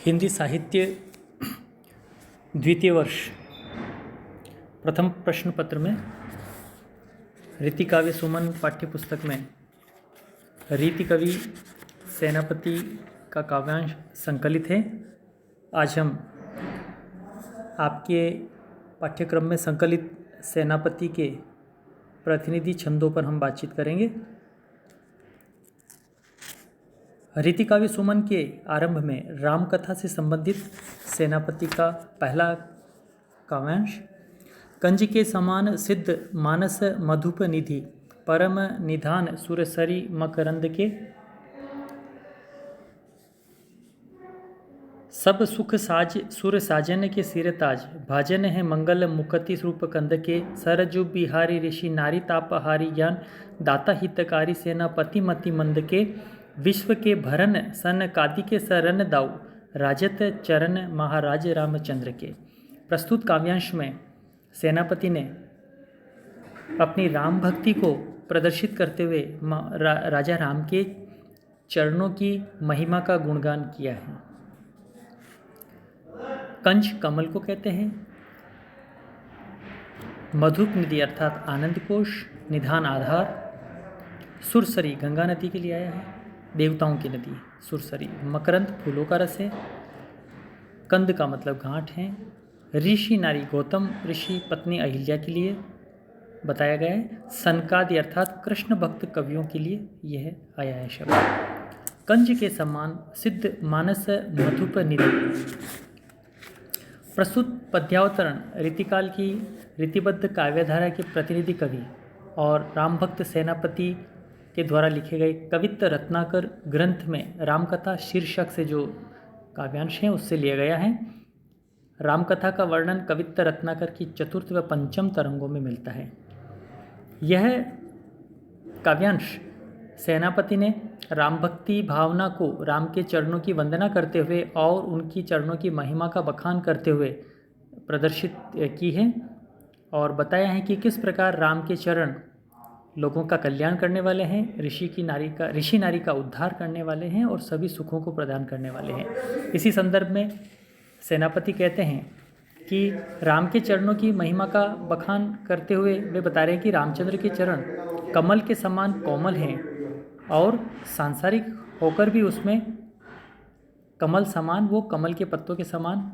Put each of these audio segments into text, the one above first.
हिंदी साहित्य द्वितीय वर्ष प्रथम प्रश्न पत्र में रीति काव्य सुमन पाठ्य पुस्तक में रीति कवि सेनापति का काव्यांश संकलित है। आज हम आपके पाठ्यक्रम में संकलित सेनापति के प्रतिनिधि छंदों पर हम बातचीत करेंगे। रीति काव्य सुमन के आरंभ में राम कथा से संबंधित सेनापति का पहला काव्यांश। कंज के समान सिद्ध मानस मधुप निधि परम निधान सुरसरी मकरंद के सब सुख साज सुर साजन के सिर ताज भाजन है मंगल मुकति रूप कंद के सरजु बिहारी ऋषि नारी तापहारी ज्ञान दाता हितकारी सेनापति मति मंद के विश्व के भरन सन कादि के सरन दाऊ राजत चरण महाराज रामचंद्र के। प्रस्तुत काव्यांश में सेनापति ने अपनी राम भक्ति को प्रदर्शित करते हुए राजा राम के चरणों की महिमा का गुणगान किया है। कंज कमल को कहते हैं, मधुप निधि अर्थात आनंद कोश, निधान आधार, सुरसरी गंगा नदी के लिए आया है, देवताओं की नदी सुरसरी, मकरंद फूलों का रस है, कंद का मतलब गांठ है, ऋषि नारी गौतम ऋषि पत्नी अहिल्या के लिए बताया गया है, सनकादि अर्थात कृष्ण भक्त कवियों के लिए यह आया है शब्द। कंज के समान सिद्ध मानस मधुप निधि। प्रस्तुत पद्यावतरण रीतिकाल की रीतिबद्ध काव्यधारा के प्रतिनिधि कवि और राम भक्त सेनापति के द्वारा लिखे गए कवित्त रत्नाकर ग्रंथ में रामकथा शीर्षक से जो काव्यांश हैं उससे लिया गया है। रामकथा का वर्णन कवित्त रत्नाकर की चतुर्थ व पंचम तरंगों में मिलता है। यह काव्यांश सेनापति ने राम भक्ति भावना को राम के चरणों की वंदना करते हुए और उनकी चरणों की महिमा का बखान करते हुए प्रदर्शित की है और बताया है कि किस प्रकार राम के चरण लोगों का कल्याण करने वाले हैं, ऋषि नारी का उद्धार करने वाले हैं और सभी सुखों को प्रदान करने वाले हैं। इसी संदर्भ में सेनापति कहते हैं कि राम के चरणों की महिमा का बखान करते हुए वे बता रहे हैं कि रामचंद्र के चरण कमल के समान कोमल हैं और सांसारिक होकर भी उसमें कमल समान, वो कमल के पत्तों के समान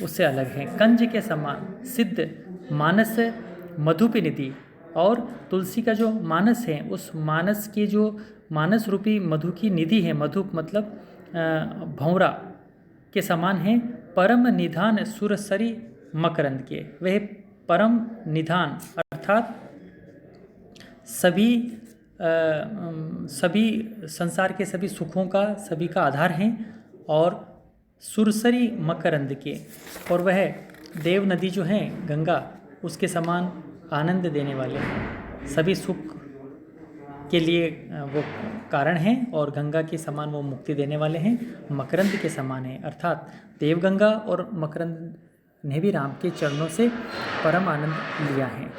उससे अलग हैं। कंज के समान सिद्ध मानस मधुप निधि और तुलसी का जो मानस है उस मानस की जो मानस रूपी मधु की निधि है, मधुप मतलब भौरा के समान है, परम निधान सुरसरी मकरंद के। वह परम निधान अर्थात सभी संसार के सभी सुखों का सभी का आधार हैं और सुरसरी मकरंद के, और वह देव नदी जो है गंगा उसके समान आनंद देने वाले हैं, सभी सुख के लिए वो कारण हैं और गंगा के समान वो मुक्ति देने वाले हैं, मकरंद के समान है अर्थात देवगंगा और मकरंद ने भी राम के चरणों से परम आनंद लिया है।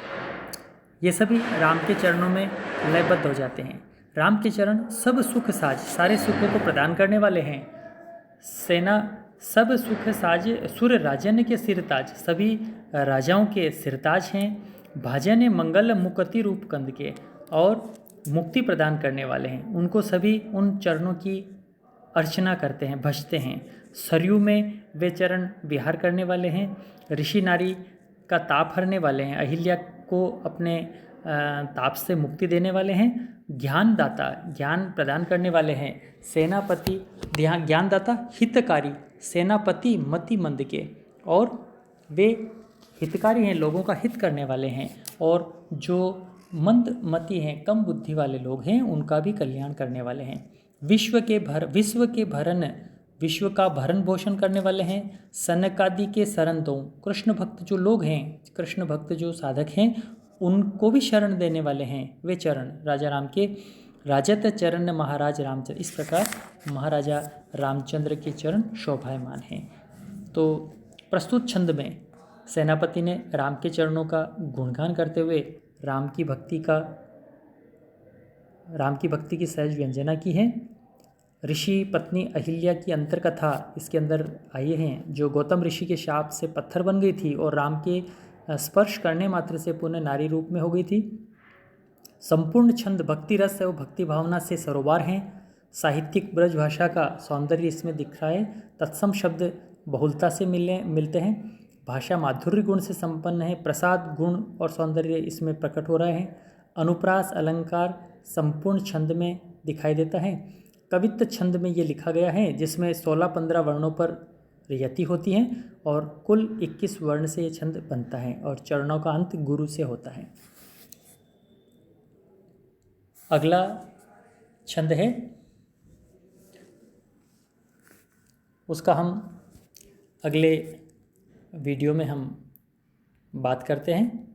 ये सभी राम के चरणों में लयबद्ध हो जाते हैं। राम के चरण सब सुख साज, सारे सुखों को प्रदान करने वाले हैं। सेना सब सुख साज सुर राजन के सिरताज, सभी राजाओं के सिरताज हैं। भाजन मंगल मुकति रूप कंद के, और मुक्ति प्रदान करने वाले हैं। उनको सभी उन चरणों की अर्चना करते हैं, भजते हैं। सरयू में वे चरण विहार करने वाले हैं। ऋषि नारी का ताप हरने वाले हैं, अहिल्या को अपने ताप से मुक्ति देने वाले हैं। ज्ञानदाता, ज्ञान प्रदान करने वाले हैं। सेनापति ज्ञानदाता हितकारी, सेनापति मति मंद के, और वे हितकारी हैं, लोगों का हित करने वाले हैं, और जो मंद मति हैं, कम बुद्धि वाले लोग हैं, उनका भी कल्याण करने वाले हैं। विश्व का भरण पोषण करने वाले हैं। सनकादि के शरण दो, कृष्ण भक्त जो लोग हैं, कृष्ण भक्त जो साधक हैं, उनको भी शरण देने वाले हैं वे चरण राजा राम के। राजत चरण महाराज रामचंद्र, इस प्रकार महाराजा रामचंद्र के चरण शोभायमान हैं। तो प्रस्तुत छंद में सेनापति ने राम के चरणों का गुणगान करते हुए राम की भक्ति की सहज व्यंजना की है। ऋषि पत्नी अहिल्या की अंतरकथा इसके अंदर आई हैं, जो गौतम ऋषि के शाप से पत्थर बन गई थी और राम के स्पर्श करने मात्र से पुनः नारी रूप में हो गई थी। संपूर्ण छंद भक्ति रस एवं भक्ति भावना से सरोबार हैं। साहित्यिक ब्रज भाषा का सौंदर्य इसमें दिख रहा है। तत्सम शब्द बहुलता से मिलते हैं। भाषा माधुर्य गुण से संपन्न है। प्रसाद गुण और सौंदर्य इसमें प्रकट हो रहे हैं। अनुप्रास अलंकार संपूर्ण छंद में दिखाई देता है। कवित्त छंद में ये लिखा गया है, जिसमें 16-15 वर्णों पर यति होती हैं और कुल 21 वर्ण से ये छंद बनता है और चरणों का अंत गुरु से होता है। अगला छंद है, उसका हम अगले वीडियो में हम बात करते हैं।